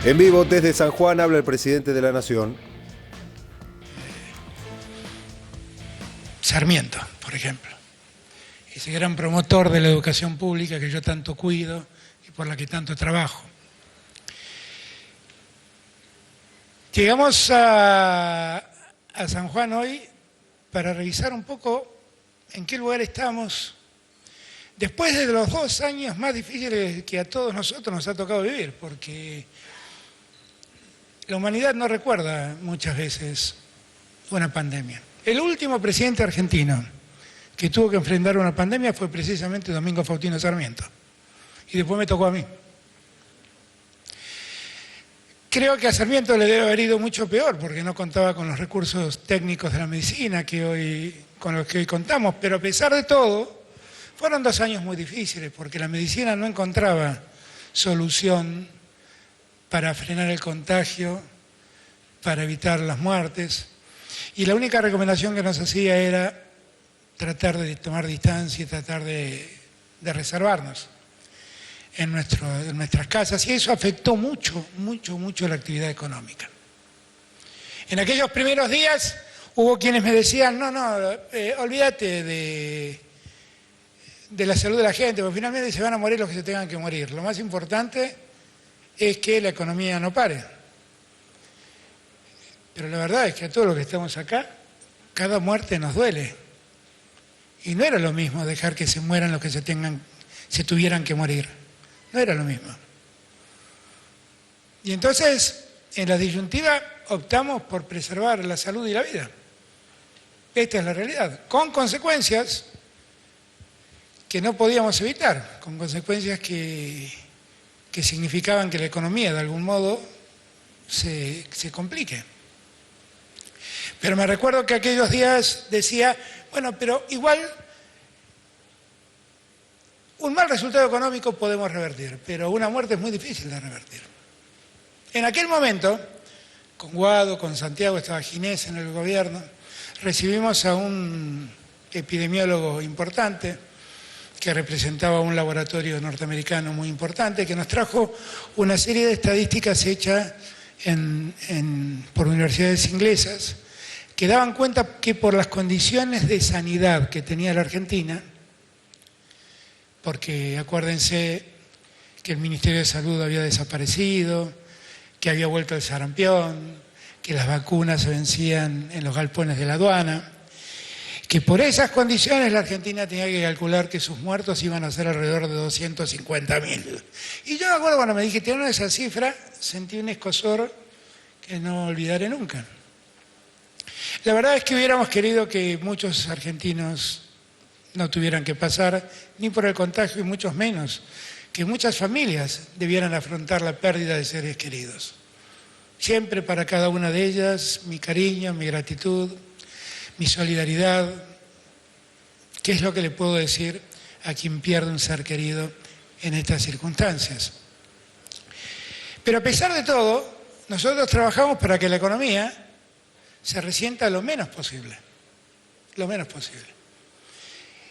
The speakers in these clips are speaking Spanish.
En vivo desde San Juan habla el presidente de la Nación. Sarmiento, por ejemplo, ese gran promotor de la educación pública que yo tanto cuido y por la que tanto trabajo. Llegamos a San Juan hoy para revisar un poco en qué lugar estamos después de los 2 años más difíciles que a todos nosotros nos ha tocado vivir, porque la humanidad no recuerda muchas veces una pandemia. El último presidente argentino que tuvo que enfrentar una pandemia fue precisamente Domingo Faustino Sarmiento. Y después me tocó a mí. Creo que a Sarmiento le debe haber ido mucho peor, porque no contaba con los recursos técnicos de la medicina con los que hoy contamos. Pero a pesar de todo, fueron 2 años muy difíciles, porque la medicina no encontraba solución para frenar el contagio, para evitar las muertes. Y la única recomendación que nos hacía era tratar de tomar distancia y tratar de reservarnos en nuestras casas. Y eso afectó mucho la actividad económica. En aquellos primeros días hubo quienes me decían, olvídate de la salud de la gente, porque finalmente se van a morir los que se tengan que morir. Lo más importante es que la economía no pare. Pero la verdad es que a todos los que estamos acá, cada muerte nos duele. Y no era lo mismo dejar que se mueran los que se tuvieran que morir. No era lo mismo. Y entonces, en la disyuntiva, optamos por preservar la salud y la vida. Esta es la realidad. Con consecuencias que no podíamos evitar. Con consecuencias que significaban que la economía, de algún modo, se complique. Pero me recuerdo que aquellos días decía, bueno, pero igual un mal resultado económico podemos revertir, pero una muerte es muy difícil de revertir. En aquel momento, con Guado, con Santiago, estaba Ginés en el gobierno, recibimos a un epidemiólogo importante que representaba un laboratorio norteamericano muy importante, que nos trajo una serie de estadísticas hechas por universidades inglesas, que daban cuenta que por las condiciones de sanidad que tenía la Argentina, porque acuérdense que el Ministerio de Salud había desaparecido, que había vuelto el sarampión, que las vacunas se vencían en los galpones de la aduana, que por esas condiciones la Argentina tenía que calcular que sus muertos iban a ser alrededor de 250.000. Y yo me acuerdo cuando me dijeron esa cifra, sentí un escozor que no olvidaré nunca. La verdad es que hubiéramos querido que muchos argentinos no tuvieran que pasar ni por el contagio y muchos menos, que muchas familias debieran afrontar la pérdida de seres queridos. Siempre para cada una de ellas mi cariño, mi gratitud, mi solidaridad. ¿Qué es lo que le puedo decir a quien pierde un ser querido en estas circunstancias? Pero a pesar de todo, nosotros trabajamos para que la economía se resienta lo menos posible.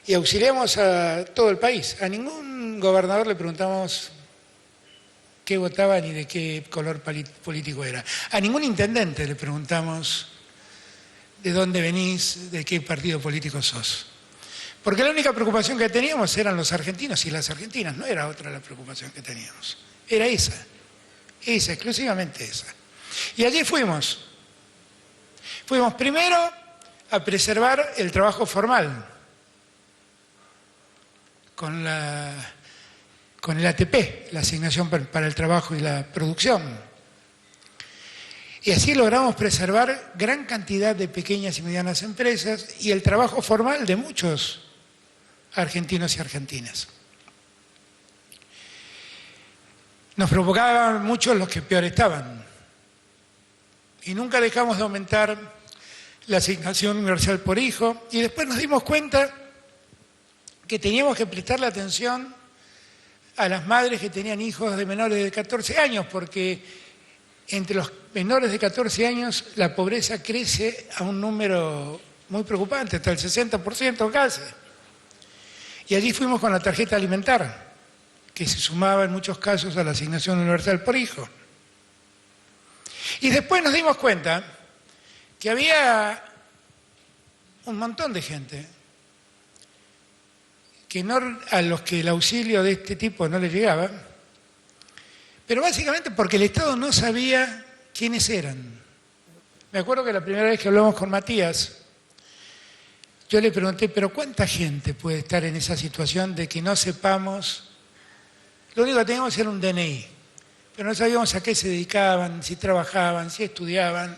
Y auxiliamos a todo el país. A ningún gobernador le preguntamos qué votaba ni de qué color político era. A ningún intendente le preguntamos de dónde venís, de qué partido político sos. Porque la única preocupación que teníamos eran los argentinos y las argentinas, no era otra la preocupación que teníamos. Era esa, exclusivamente esa. Y allí fuimos. Fuimos primero a preservar el trabajo formal con el ATP, la asignación para el trabajo y la producción. Y así logramos preservar gran cantidad de pequeñas y medianas empresas y el trabajo formal de muchos argentinos y argentinas. Nos preocupaban mucho los que peor estaban. Y nunca dejamos de aumentar la asignación universal por hijo. Y después nos dimos cuenta que teníamos que prestarle atención a las madres que tenían hijos de menores de 14 años, porque entre los menores de 14 años la pobreza crece a un número muy preocupante, hasta el 60% casi. Y allí fuimos con la tarjeta alimentar, que se sumaba en muchos casos a la asignación universal por hijo. Y después nos dimos cuenta que había un montón de gente a los que el auxilio de este tipo no les llegaba, pero básicamente porque el Estado no sabía quiénes eran. Me acuerdo que la primera vez que hablamos con Matías, yo le pregunté, pero ¿cuánta gente puede estar en esa situación de que no sepamos? Lo único que teníamos era un DNI, pero no sabíamos a qué se dedicaban, si trabajaban, si estudiaban,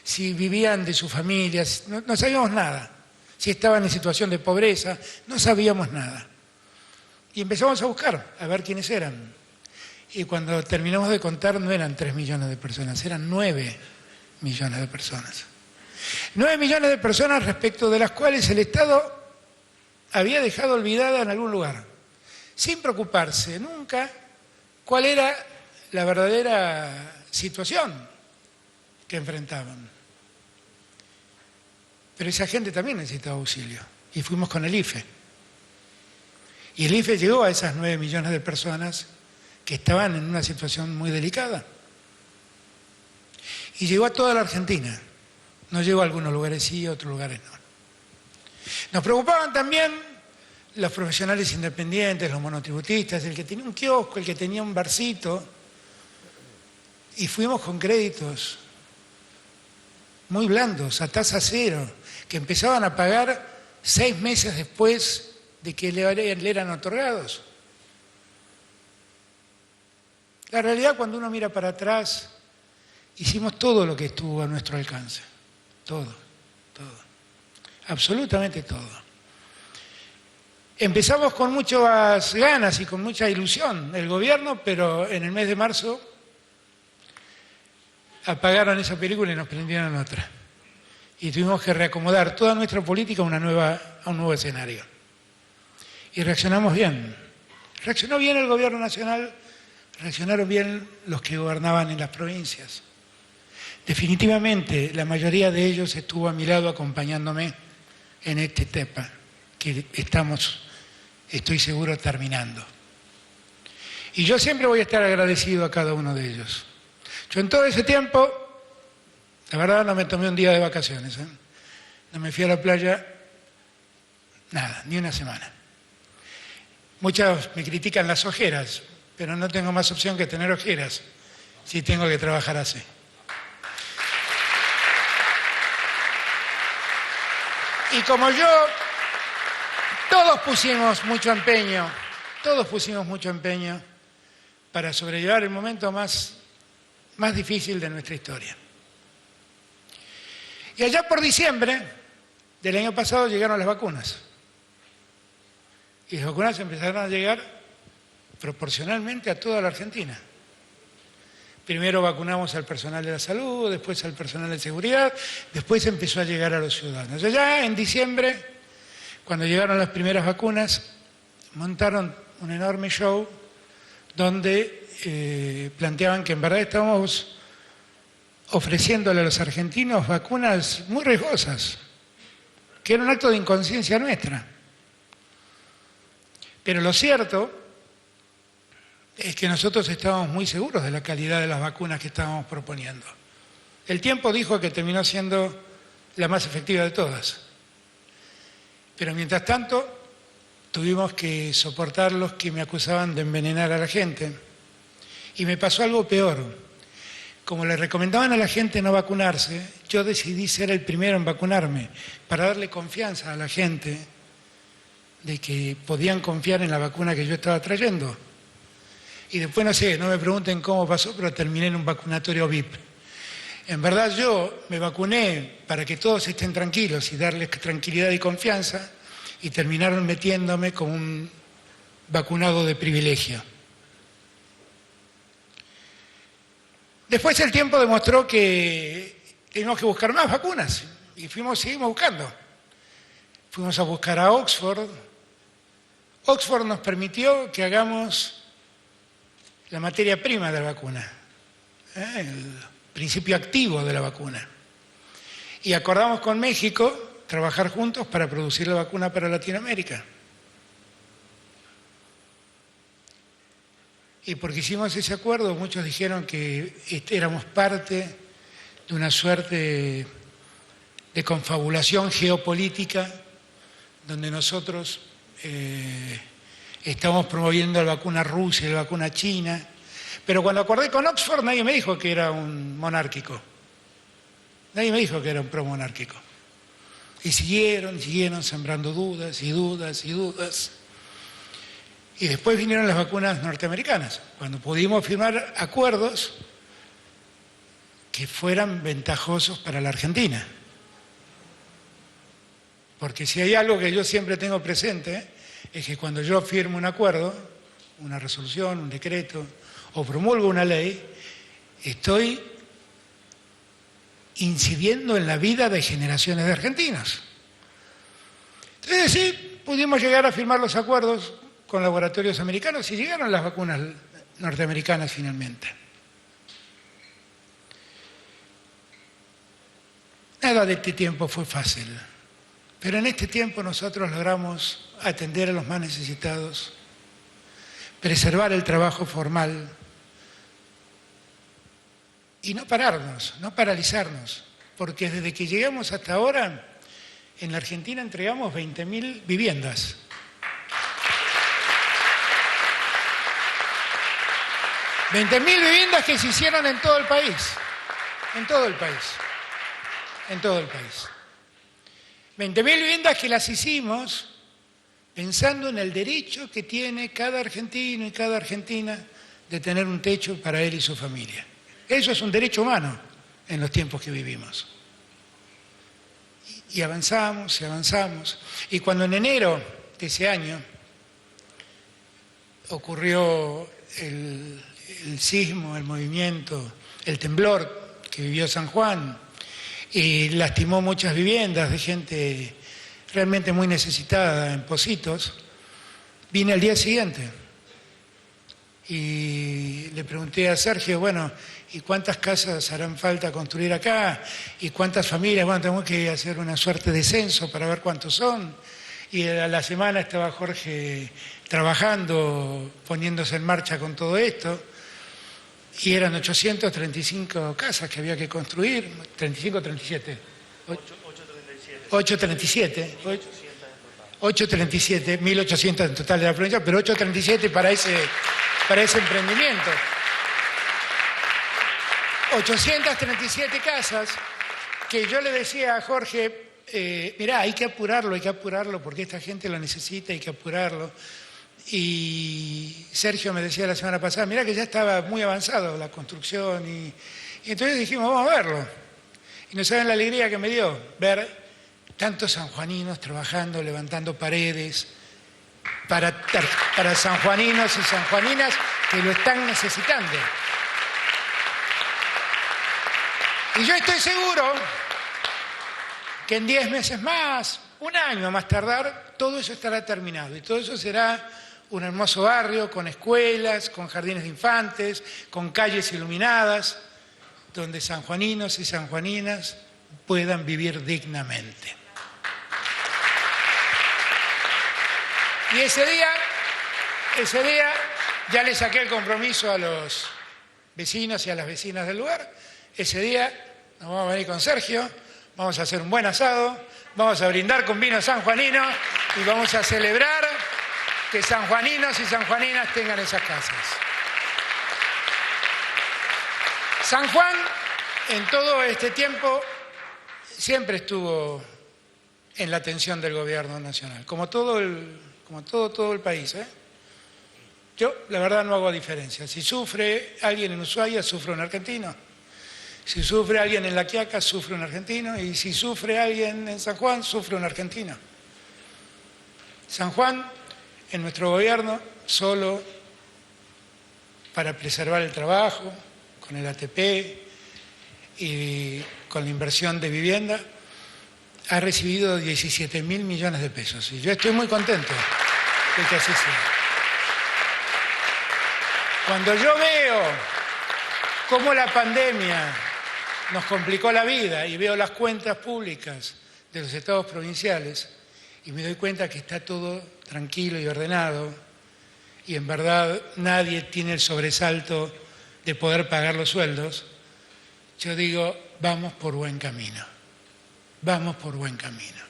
si vivían de sus familias, no sabíamos nada. Si estaban en situación de pobreza, no sabíamos nada. Y empezamos a buscar, a ver quiénes eran. Y cuando terminamos de contar, no eran 3 millones de personas, eran 9 millones de personas. 9 millones de personas respecto de las cuales el Estado había dejado olvidada en algún lugar, sin preocuparse nunca cuál era la verdadera situación que enfrentaban. Pero esa gente también necesitaba auxilio. Y fuimos con el IFE. Y el IFE llegó a esas 9 millones de personas que estaban en una situación muy delicada. Y llegó a toda la Argentina. No llegó a algunos lugares sí, a otros lugares no. Nos preocupaban también los profesionales independientes, los monotributistas, el que tenía un kiosco, el que tenía un barcito. Y fuimos con créditos muy blandos, a tasa cero, que empezaban a pagar 6 meses después de que le eran otorgados. La realidad, cuando uno mira para atrás, hicimos todo lo que estuvo a nuestro alcance. Todo. Absolutamente todo. Empezamos con muchas ganas y con mucha ilusión el gobierno, pero en el mes de marzo apagaron esa película y nos prendieron otra. Y tuvimos que reacomodar toda nuestra política a un nuevo escenario. Y reaccionamos bien. Reaccionó bien el gobierno nacional, reaccionaron bien los que gobernaban en las provincias. Definitivamente, la mayoría de ellos estuvo a mi lado acompañándome en esta etapa que estamos, estoy seguro, terminando. Y yo siempre voy a estar agradecido a cada uno de ellos. Yo en todo ese tiempo, la verdad, no me tomé un día de vacaciones, ¿eh? No me fui a la playa, nada, ni una semana. Muchos me critican las ojeras, pero no tengo más opción que tener ojeras si tengo que trabajar así. Y como yo, todos pusimos mucho empeño para sobrellevar el momento más difícil de nuestra historia. Y allá por diciembre del año pasado llegaron las vacunas. Y las vacunas empezaron a llegar proporcionalmente a toda la Argentina. Primero vacunamos al personal de la salud, después al personal de seguridad, después empezó a llegar a los ciudadanos. Allá en diciembre, cuando llegaron las primeras vacunas, montaron un enorme show donde planteaban que en verdad estábamos ofreciéndole a los argentinos vacunas muy riesgosas, que era un acto de inconsciencia nuestra. Pero lo cierto es que nosotros estábamos muy seguros de la calidad de las vacunas que estábamos proponiendo. El tiempo dijo que terminó siendo la más efectiva de todas. Pero mientras tanto, tuvimos que soportar los que me acusaban de envenenar a la gente. Y me pasó algo peor. Como le recomendaban a la gente no vacunarse, yo decidí ser el primero en vacunarme para darle confianza a la gente de que podían confiar en la vacuna que yo estaba trayendo. Y después, no sé, no me pregunten cómo pasó, pero terminé en un vacunatorio VIP. En verdad yo me vacuné para que todos estén tranquilos y darles tranquilidad y confianza, y terminaron metiéndome como un vacunado de privilegio. Después el tiempo demostró que teníamos que buscar más vacunas y seguimos buscando. Fuimos a buscar a Oxford. Oxford nos permitió que hagamos la materia prima de la vacuna, el principio activo de la vacuna. Y acordamos con México trabajar juntos para producir la vacuna para Latinoamérica. Y porque hicimos ese acuerdo, muchos dijeron que éramos parte de una suerte de confabulación geopolítica donde nosotros estamos promoviendo la vacuna rusa y la vacuna china. Pero cuando acordé con Oxford nadie me dijo que era un monárquico. Nadie me dijo que era un pro-monárquico. Y siguieron sembrando dudas y dudas y dudas. Y después vinieron las vacunas norteamericanas, cuando pudimos firmar acuerdos que fueran ventajosos para la Argentina. Porque si hay algo que yo siempre tengo presente, es que cuando yo firmo un acuerdo, una resolución, un decreto, o promulgo una ley, estoy incidiendo en la vida de generaciones de argentinos. Entonces sí, pudimos llegar a firmar los acuerdos con laboratorios americanos y llegaron las vacunas norteamericanas finalmente. Nada de este tiempo fue fácil, pero en este tiempo nosotros logramos atender a los más necesitados, preservar el trabajo formal y no pararnos, no paralizarnos, porque desde que llegamos hasta ahora, en la Argentina entregamos 20.000 viviendas. 20.000 viviendas que se hicieron en todo el país, en todo el país, en todo el país. 20.000 viviendas que las hicimos pensando en el derecho que tiene cada argentino y cada argentina de tener un techo para él y su familia. Eso es un derecho humano en los tiempos que vivimos. Y avanzamos y avanzamos. Y cuando en enero de ese año ocurrió el sismo, el movimiento, el temblor que vivió San Juan y lastimó muchas viviendas de gente realmente muy necesitada en Pocitos, vine al día siguiente y le pregunté a Sergio, bueno, ¿y cuántas casas harán falta construir acá? ¿Y cuántas familias? Bueno, tenemos que hacer una suerte de censo para ver cuántos son. Y a la semana estaba Jorge trabajando, poniéndose en marcha con todo esto. Y eran 835 casas que había que construir, 35 o 37. 837. 837, 1.800 en total de la provincia, pero 837 para ese emprendimiento. 837 casas que yo le decía a Jorge, mirá, hay que apurarlo porque esta gente lo necesita, hay que apurarlo. Y Sergio me decía la semana pasada, mirá que ya estaba muy avanzado la construcción y entonces dijimos, vamos a verlo. Y no saben la alegría que me dio ver tantos sanjuaninos trabajando, levantando paredes para sanjuaninos y sanjuaninas que lo están necesitando. Y yo estoy seguro que en 10 meses más, un año más tardar, todo eso estará terminado y todo eso será un hermoso barrio con escuelas, con jardines de infantes, con calles iluminadas, donde sanjuaninos y sanjuaninas puedan vivir dignamente. Y ese día ya le saqué el compromiso a los vecinos y a las vecinas del lugar. Ese día nos vamos a venir con Sergio, vamos a hacer un buen asado, vamos a brindar con vino sanjuanino y vamos a celebrar que sanjuaninos y sanjuaninas tengan esas casas. San Juan, en todo este tiempo, siempre estuvo en la atención del gobierno nacional, como todo el país. Yo, la verdad, no hago diferencia. Si sufre alguien en Ushuaia, sufre un argentino. Si sufre alguien en La Quiaca, sufre un argentino. Y si sufre alguien en San Juan, sufre un argentino. San Juan, en nuestro gobierno, solo para preservar el trabajo, con el ATP y con la inversión de vivienda, ha recibido 17.000 millones de pesos. Y yo estoy muy contento de que así sea. Cuando yo veo cómo la pandemia nos complicó la vida y veo las cuentas públicas de los estados provinciales y me doy cuenta que está todo tranquilo y ordenado y en verdad nadie tiene el sobresalto de poder pagar los sueldos, yo digo, vamos por buen camino. Vamos por buen camino.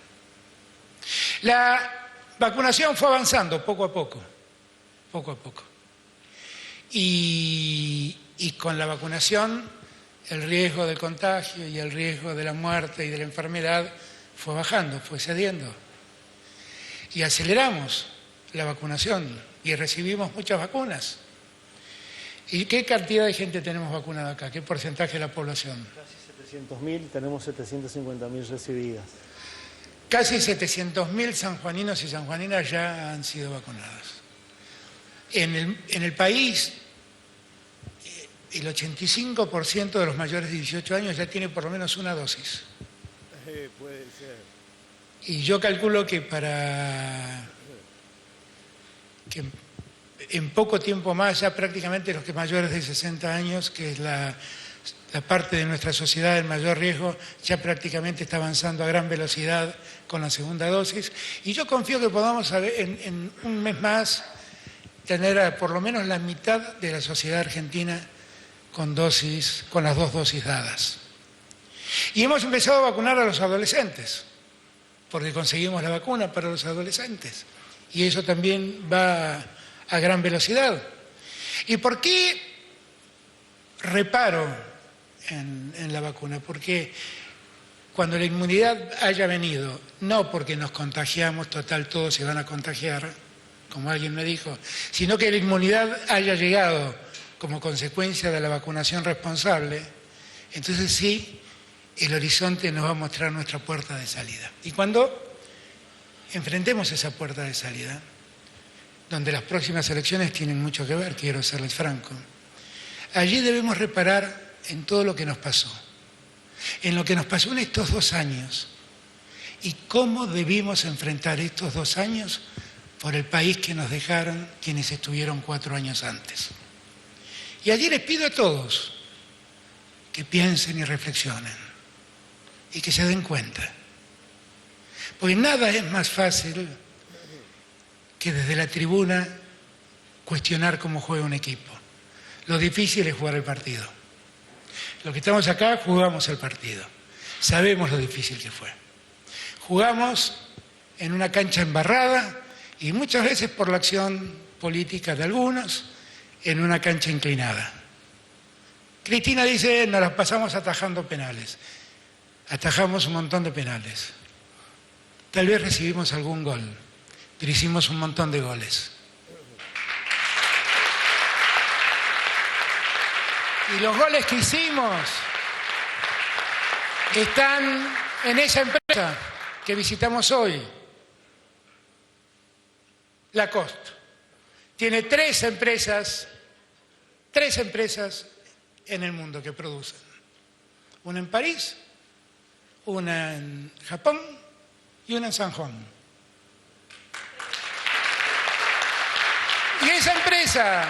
La vacunación fue avanzando poco a poco. Y con la vacunación el riesgo del contagio y el riesgo de la muerte y de la enfermedad fue bajando, fue cediendo. Y aceleramos la vacunación y recibimos muchas vacunas. ¿Y qué cantidad de gente tenemos vacunada acá? ¿Qué porcentaje de la población? Casi 700.000, tenemos 750.000 recibidas. Casi 700.000 sanjuaninos y sanjuaninas ya han sido vacunados. En el país, el 85% de los mayores de 18 años ya tiene por lo menos una dosis. Puede ser. Y yo calculo que en poco tiempo más, ya prácticamente los que mayores de 60 años, que es la parte de nuestra sociedad en mayor riesgo, ya prácticamente está avanzando a gran velocidad con la segunda dosis. Y yo confío que podamos en un mes más tener por lo menos la mitad de la sociedad argentina con las 2 dosis dadas. Y hemos empezado a vacunar a los adolescentes, porque conseguimos la vacuna para los adolescentes. Y eso también va a gran velocidad. ¿Y por qué reparo en la vacuna? Porque cuando la inmunidad haya venido, no porque nos contagiamos, total todos se van a contagiar, como alguien me dijo, sino que la inmunidad haya llegado como consecuencia de la vacunación responsable, entonces sí, el horizonte nos va a mostrar nuestra puerta de salida. Y cuando enfrentemos esa puerta de salida, donde las próximas elecciones tienen mucho que ver, quiero serles franco, allí debemos reparar en todo lo que nos pasó, en lo que nos pasó en estos 2 años y cómo debimos enfrentar estos 2 años por el país que nos dejaron quienes estuvieron 4 años antes. Y allí les pido a todos que piensen y reflexionen y que se den cuenta. Porque nada es más fácil que desde la tribuna cuestionar cómo juega un equipo. Lo difícil es jugar el partido. Los que estamos acá jugamos el partido. Sabemos lo difícil que fue. Jugamos en una cancha embarrada y muchas veces por la acción política de algunos, en una cancha inclinada. Cristina dice, nos las pasamos atajando penales. Atajamos un montón de penales. Tal vez recibimos algún gol, pero hicimos un montón de goles. Y los goles que hicimos están en esa empresa que visitamos hoy, Lacoste. Tiene 3 empresas en el mundo que producen. Una en París, una en Japón y una en San Juan. Y esa empresa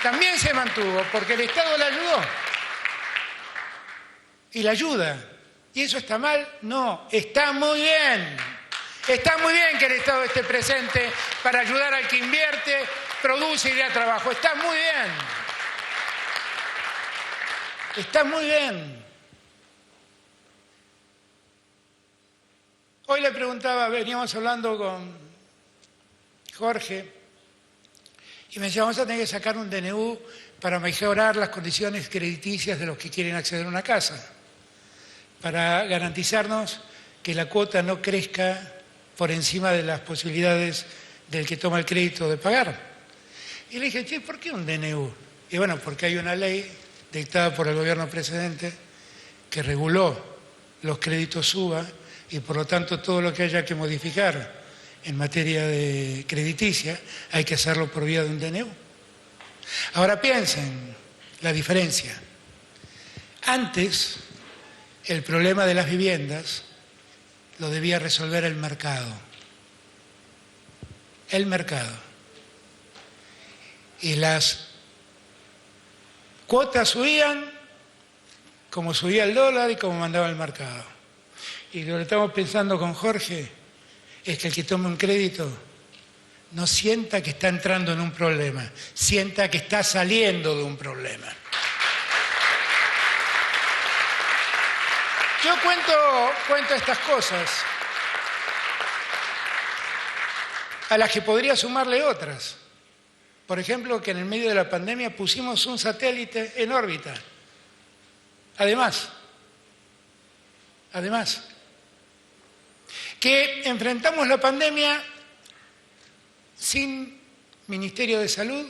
también se mantuvo porque el Estado la ayudó. Y la ayuda. ¿Y eso está mal? No, está muy bien. Está muy bien que el Estado esté presente para ayudar al que invierte, produce y da trabajo. Está muy bien. Está muy bien. Hoy le preguntaba, veníamos hablando con Jorge, y me decía, vamos a tener que sacar un DNU para mejorar las condiciones crediticias de los que quieren acceder a una casa, para garantizarnos que la cuota no crezca por encima de las posibilidades del que toma el crédito de pagar. Y le dije, che, ¿por qué un DNU? Y bueno, porque hay una ley dictada por el gobierno precedente que reguló los créditos UBA y por lo tanto todo lo que haya que modificar en materia de crediticia hay que hacerlo por vía de un DNU. Ahora piensen la diferencia. Antes, el problema de las viviendas lo debía resolver el mercado. El mercado. Y las cuotas subían como subía el dólar y como mandaba el mercado. Y lo que estamos pensando con Jorge es que el que tome un crédito no sienta que está entrando en un problema, sienta que está saliendo de un problema. Yo cuento estas cosas, a las que podría sumarle otras. Por ejemplo, que en el medio de la pandemia pusimos un satélite en órbita. Además, que enfrentamos la pandemia sin Ministerio de Salud,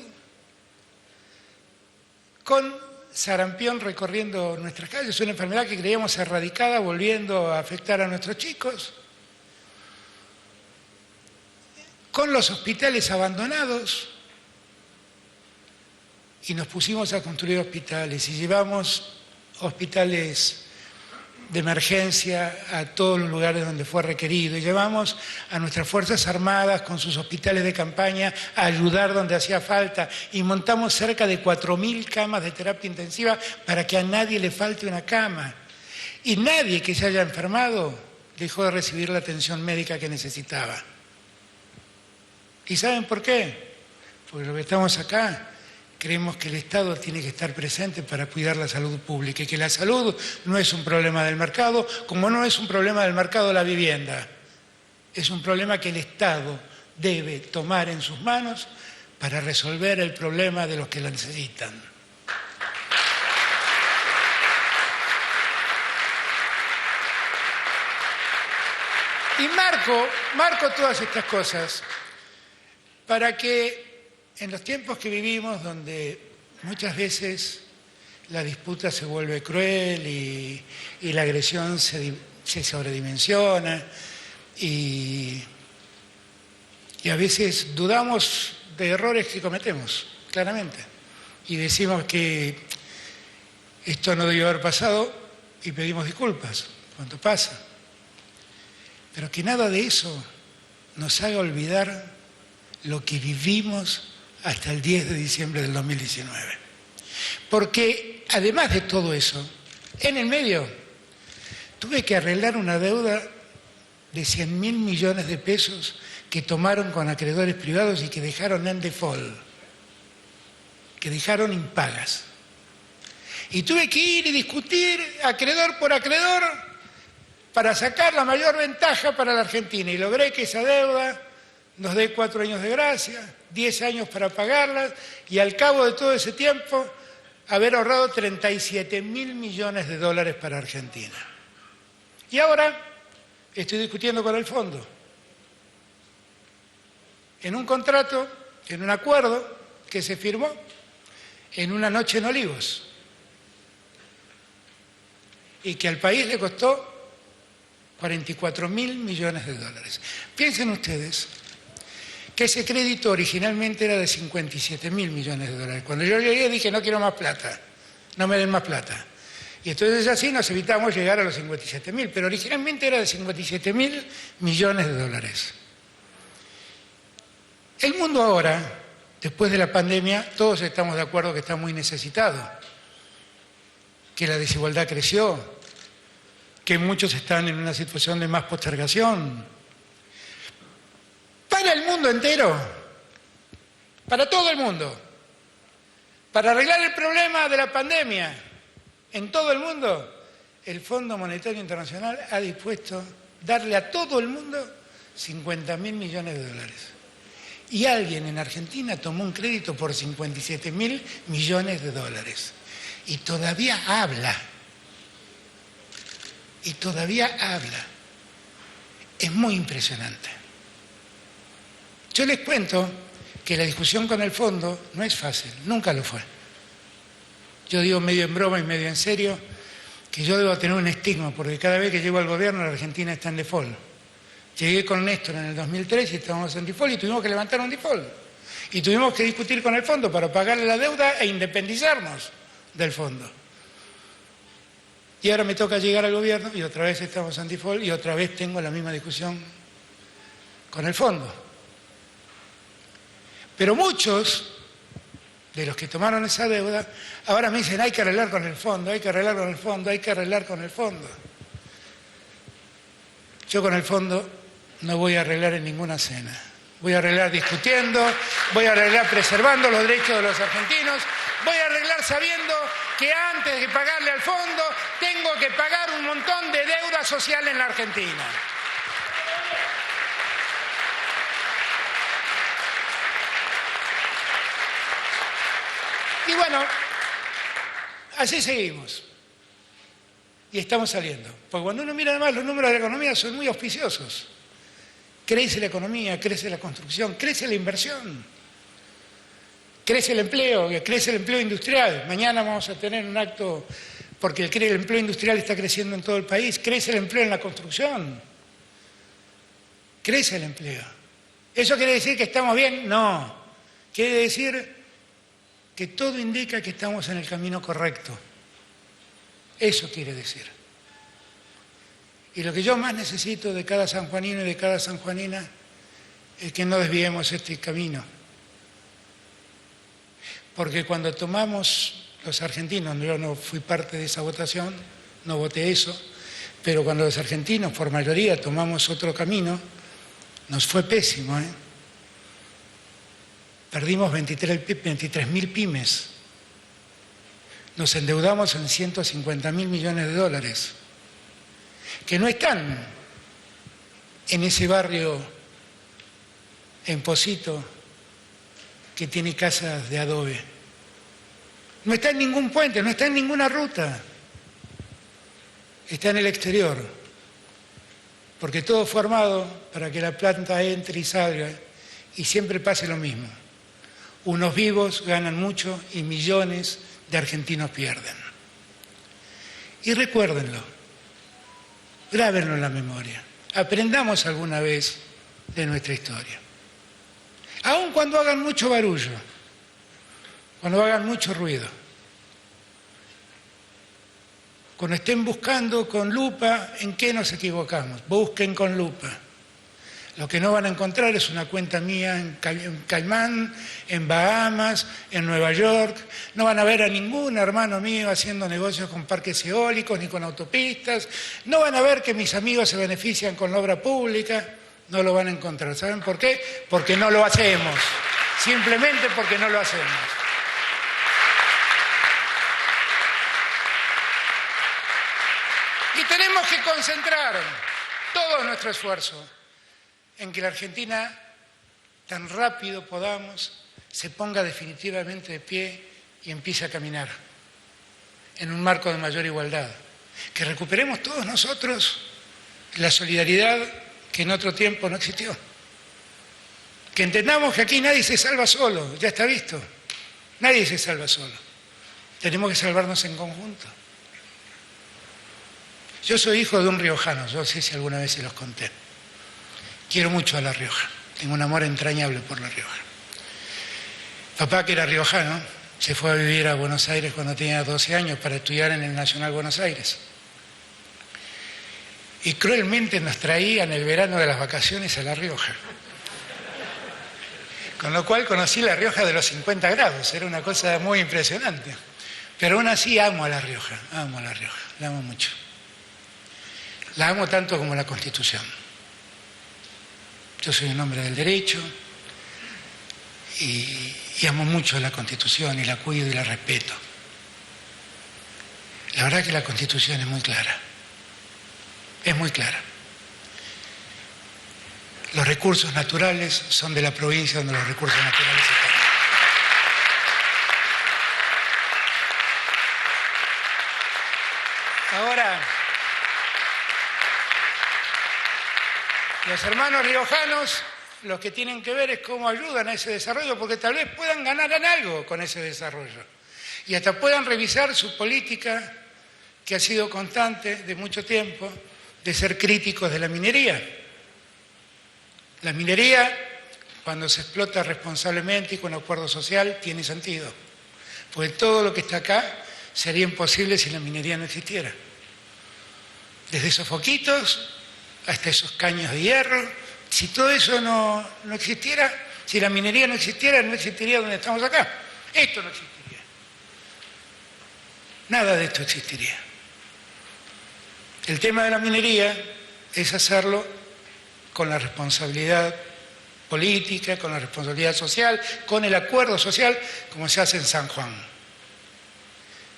con sarampión recorriendo nuestras calles, una enfermedad que creíamos erradicada, volviendo a afectar a nuestros chicos, con los hospitales abandonados, y nos pusimos a construir hospitales, y llevamos hospitales de emergencia a todos los lugares donde fue requerido, y llevamos a nuestras Fuerzas Armadas con sus hospitales de campaña a ayudar donde hacía falta, y montamos cerca de 4.000 camas de terapia intensiva para que a nadie le falte una cama. Y nadie que se haya enfermado dejó de recibir la atención médica que necesitaba. ¿Y saben por qué? Porque los que estamos acá creemos que el Estado tiene que estar presente para cuidar la salud pública y que la salud no es un problema del mercado, como no es un problema del mercado la vivienda. Es un problema que el Estado debe tomar en sus manos para resolver el problema de los que la necesitan. Y marco todas estas cosas para que en los tiempos que vivimos, donde muchas veces la disputa se vuelve cruel y la agresión se sobredimensiona y a veces dudamos de errores que cometemos, claramente, y decimos que esto no debió haber pasado y pedimos disculpas cuando pasa, pero que nada de eso nos haga olvidar lo que vivimos hasta el 10 de diciembre del 2019. Porque, además de todo eso, en el medio tuve que arreglar una deuda de 100.000 millones de pesos que tomaron con acreedores privados y que dejaron en default, que dejaron impagas. Y tuve que ir y discutir acreedor por acreedor para sacar la mayor ventaja para la Argentina. Y logré que esa deuda nos dé 4 años de gracia, 10 años para pagarlas, y al cabo de todo ese tiempo haber ahorrado 37.000 millones de dólares para Argentina. Y ahora estoy discutiendo con el fondo, en un contrato, en un acuerdo que se firmó en una noche en Olivos, y que al país le costó 44.000 millones de dólares. Piensen ustedes que ese crédito originalmente era de 57.000 millones de dólares. Cuando yo llegué dije, no quiero más plata, no me den más plata. Y entonces así nos evitamos llegar a los 57.000, pero originalmente era de 57.000 millones de dólares. El mundo ahora, después de la pandemia, todos estamos de acuerdo que está muy necesitado, que la desigualdad creció, que muchos están en una situación de más postergación. Para el mundo entero, para todo el mundo, para arreglar el problema de la pandemia en todo el mundo, el Fondo Monetario Internacional ha dispuesto darle a todo el mundo 50.000 millones de dólares. Y alguien en Argentina tomó un crédito por 57.000 millones de dólares. Y todavía habla. Y todavía habla. Es muy impresionante. Yo les cuento que la discusión con el fondo no es fácil, nunca lo fue. Yo digo medio en broma y medio en serio que yo debo tener un estigma, porque cada vez que llego al gobierno la Argentina está en default. Llegué con Néstor en el 2003 y estábamos en default y tuvimos que levantar un default. Y tuvimos que discutir con el fondo para pagarle la deuda e independizarnos del fondo. Y ahora me toca llegar al gobierno y otra vez estamos en default y otra vez tengo la misma discusión con el fondo. Pero muchos de los que tomaron esa deuda ahora me dicen hay que arreglar con el fondo, hay que arreglar con el fondo, hay que arreglar con el fondo. Yo con el fondo no voy a arreglar en ninguna cena. Voy a arreglar discutiendo, voy a arreglar preservando los derechos de los argentinos, voy a arreglar sabiendo que antes de pagarle al fondo tengo que pagar un montón de deuda social en la Argentina. Y bueno, así seguimos. Y estamos saliendo. Porque cuando uno mira además los números de la economía son muy auspiciosos. Crece la economía, crece la construcción, crece la inversión. Crece el empleo industrial. Mañana vamos a tener un acto porque el empleo industrial está creciendo en todo el país. Crece el empleo en la construcción. Crece el empleo. ¿Eso quiere decir que estamos bien? No. Quiere decir que todo indica que estamos en el camino correcto. Eso quiere decir. Y lo que yo más necesito de cada sanjuanino y de cada sanjuanina es que no desviemos este camino. Porque cuando tomamos los argentinos, yo no fui parte de esa votación, no voté eso, pero cuando los argentinos por mayoría tomamos otro camino, nos fue pésimo, ¿eh? Perdimos 23.000 pymes. Nos endeudamos en 150.000 millones de dólares, que no están en ese barrio en Pocito que tiene casas de adobe. No está en ningún puente, no está en ninguna ruta. Está en el exterior, porque todo fue armado para que la planta entre y salga y siempre pase lo mismo. Unos vivos ganan mucho y millones de argentinos pierden. Y recuérdenlo, grábenlo en la memoria, aprendamos alguna vez de nuestra historia. Aun cuando hagan mucho barullo, cuando hagan mucho ruido, cuando estén buscando con lupa en qué nos equivocamos, busquen con lupa. Lo que no van a encontrar es una cuenta mía en Caimán, en Bahamas, en Nueva York. No van a ver a ningún hermano mío haciendo negocios con parques eólicos ni con autopistas. No van a ver que mis amigos se benefician con la obra pública. No lo van a encontrar. ¿Saben por qué? Porque no lo hacemos. Simplemente porque no lo hacemos. Y tenemos que concentrar todo nuestro esfuerzo en que la Argentina, tan rápido podamos, se ponga definitivamente de pie y empiece a caminar en un marco de mayor igualdad. Que recuperemos todos nosotros la solidaridad que en otro tiempo no existió. Que entendamos que aquí nadie se salva solo, ya está visto. Nadie se salva solo. Tenemos que salvarnos en conjunto. Yo soy hijo de un riojano, yo no sé si alguna vez se los conté. Quiero mucho a La Rioja, tengo un amor entrañable por La Rioja. Papá, que era riojano, se fue a vivir a Buenos Aires cuando tenía 12 años para estudiar en el Nacional Buenos Aires. Y cruelmente nos traían el verano de las vacaciones a La Rioja. Con lo cual conocí La Rioja de los 50 grados, era una cosa muy impresionante. Pero aún así amo a La Rioja, la amo mucho. La amo tanto como la Constitución. Yo soy un hombre del derecho y amo mucho la Constitución y la cuido y la respeto. La verdad que la Constitución es muy clara. Es muy clara. Los recursos naturales son de la provincia donde los recursos naturales están. Ahora, los hermanos riojanos, los que tienen que ver es cómo ayudan a ese desarrollo, porque tal vez puedan ganar en algo con ese desarrollo. Y hasta puedan revisar su política, que ha sido constante de mucho tiempo, de ser críticos de la minería. La minería, cuando se explota responsablemente y con acuerdo social, tiene sentido. Porque todo lo que está acá sería imposible si la minería no existiera. Desde esos foquitos hasta esos caños de hierro. Si todo eso no existiera, si la minería no existiera donde estamos acá. Esto no existiría. Nada de esto existiría. El tema de la minería es hacerlo con la responsabilidad política, con la responsabilidad social, con el acuerdo social, como se hace en San Juan.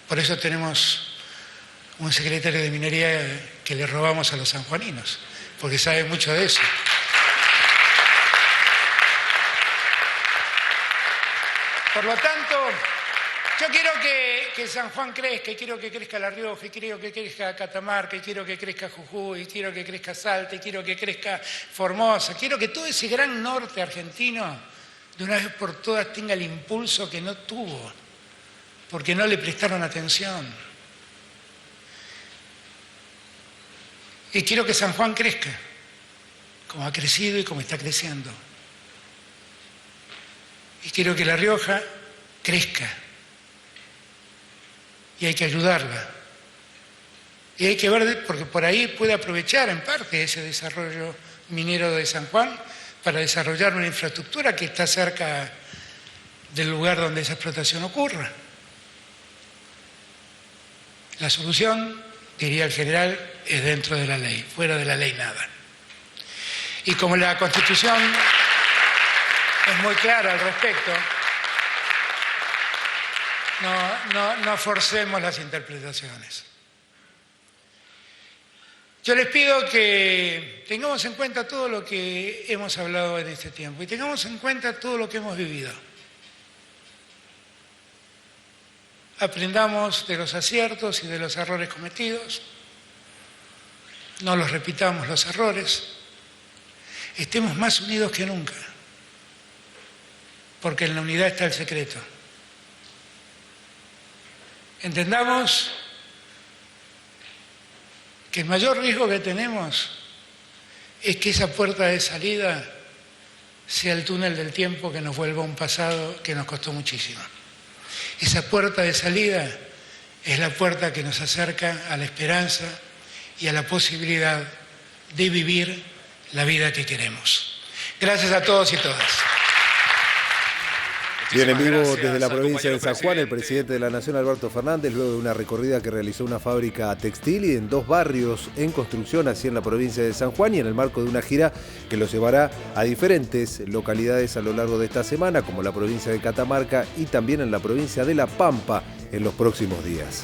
Por eso tenemos un secretario de Minería que le robamos a los sanjuaninos, porque sabe mucho de eso. Por lo tanto, yo quiero que San Juan crezca, y quiero que crezca La Rioja, y quiero que crezca Catamarca, y quiero que crezca Jujuy, y quiero que crezca Salta, y quiero que crezca Formosa. Quiero que todo ese gran norte argentino, de una vez por todas, tenga el impulso que no tuvo, porque no le prestaron atención. Y quiero que San Juan crezca, como ha crecido y como está creciendo. Y quiero que La Rioja crezca. Y hay que ayudarla. Y hay que ver, porque por ahí puede aprovechar en parte ese desarrollo minero de San Juan para desarrollar una infraestructura que está cerca del lugar donde esa explotación ocurra. La solución, diría el general, es dentro de la ley, fuera de la ley nada. Y como la Constitución es muy clara al respecto, no forcemos las interpretaciones. Yo les pido que tengamos en cuenta todo lo que hemos hablado en este tiempo y tengamos en cuenta todo lo que hemos vivido. Aprendamos de los aciertos y de los errores cometidos. No los repitamos los errores. Estemos más unidos que nunca, porque en la unidad está el secreto. Entendamos que el mayor riesgo que tenemos es que esa puerta de salida sea el túnel del tiempo que nos vuelva a un pasado que nos costó muchísimo. Esa puerta de salida es la puerta que nos acerca a la esperanza y a la posibilidad de vivir la vida que queremos. Gracias a todos y todas. Bien, en vivo desde la provincia de San Juan, el presidente de la Nación, Alberto Fernández, luego de una recorrida que realizó una fábrica textil y en 2 barrios en construcción, así en la provincia de San Juan, y en el marco de una gira que los llevará a diferentes localidades a lo largo de esta semana, como la provincia de Catamarca y también en la provincia de La Pampa en los próximos días.